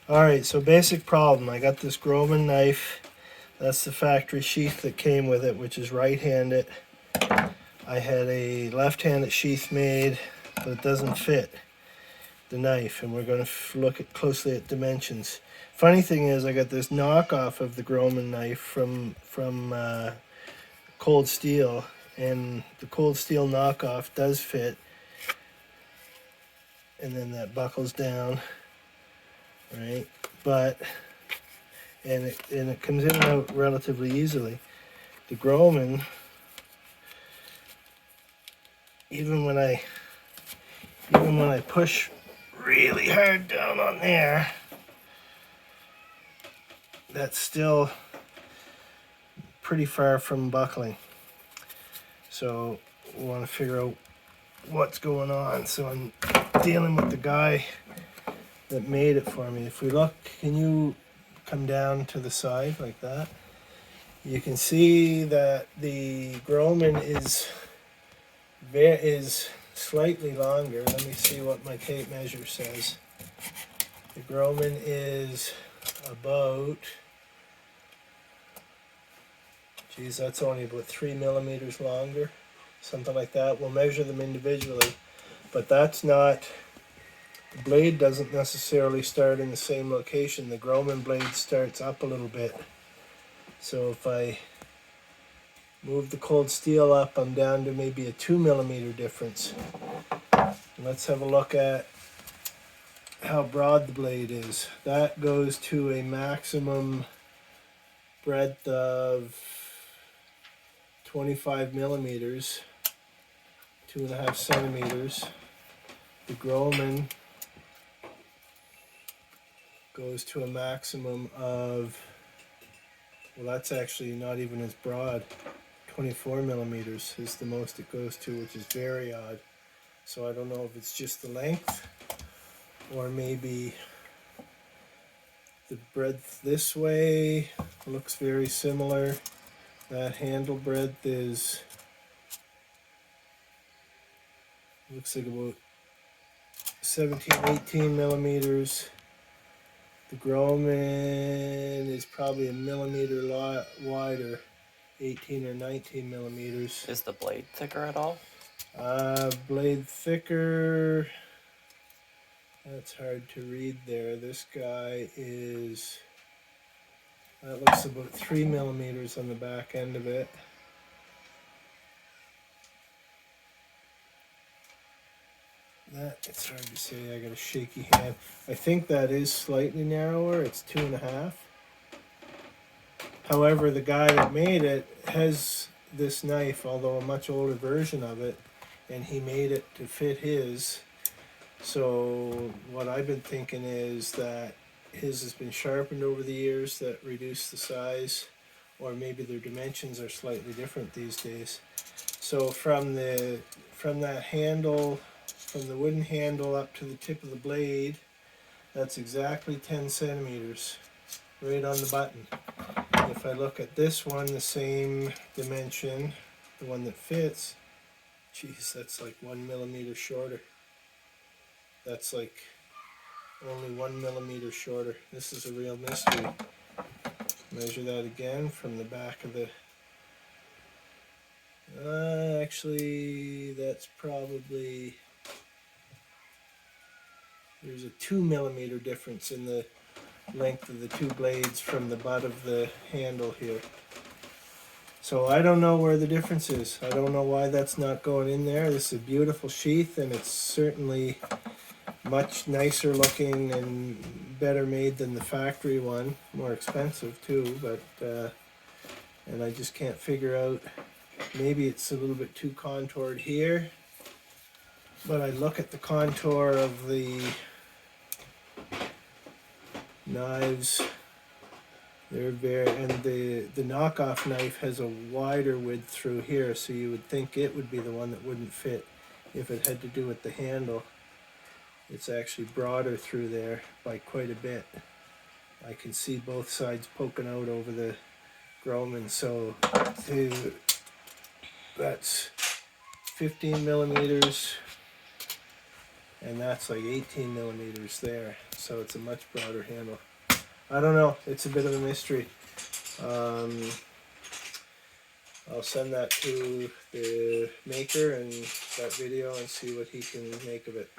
Alright, so basic problem. I got this Grohmann knife. That's the factory sheath that came with it, which is right-handed. I had a left-handed sheath made, but it doesn't fit the knife, and we're going to look closely at dimensions. Funny thing is, I got this knockoff of the Grohmann knife from Cold Steel, and the Cold Steel knockoff does fit, and then that buckles down, right? But and it comes in and out relatively easily. The Grohmann, even when I push really hard down on there, that's still pretty far from buckling. So we want to figure out what's going on. So I'm dealing with the guy that made it for me. If we look, can you come down to the side like that? You can see that the Grohmann is slightly longer. Let me see what my tape measure says. The Grohmann is about, geez, that's only about 3 millimeters longer, something like that. We'll measure them individually, but that's not, the blade doesn't necessarily start in the same location. The Grohmann blade starts up a little bit. So if I move the Cold Steel up, I'm down to maybe a 2 millimeter difference. Let's have a look at how broad the blade is. That goes to a maximum breadth of 25 millimeters, 2.5 centimeters. The Grohmann goes to a maximum of, well, that's actually not even as broad. 24 millimeters is the most it goes to, which is very odd. So I don't know if it's just the length, or maybe the breadth this way looks very similar. That handle breadth is, looks like about 17, 18 millimeters. The Grohmann is probably a millimeter wider, 18 or 19 millimeters. Is the blade thicker at all? Blade thicker, that's hard to read there. This guy is, that looks about 3 millimeters on the back end of it. That, it's hard to say, I got a shaky hand. I think that is slightly narrower, it's 2.5. However, the guy that made it has this knife, although a much older version of it, and he made it to fit his. So what I've been thinking is that his has been sharpened over the years, that reduce the size, or maybe their dimensions are slightly different these days. So from that handle, from the wooden handle up to the tip of the blade, that's exactly 10 centimeters, right on the button. If I look at this one, the same dimension, the one that fits, geez, that's like 1 millimeter shorter. That's like only 1 millimeter shorter. This is a real mystery. Measure that again from the back of the, actually that's probably, there's a 2 millimeter difference in the length of the two blades from the butt of the handle here. So I don't know where the difference is. I don't know why that's not going in there. This is a beautiful sheath, and it's certainly much nicer looking and better made than the factory one. More expensive too, but and I just can't figure out, maybe it's a little bit too contoured here, but I look at the contour of the knives, they're very, and the knockoff knife has a wider width through here, so you would think it would be the one that wouldn't fit if it had to do with the handle. It's actually broader through there by quite a bit. I can see both sides poking out over the Grohmann, so that's 15 millimeters and that's like 18 millimeters there, so it's a much broader handle. I don't know, it's a bit of a mystery. I'll send that to the maker and that video and see what he can make of it.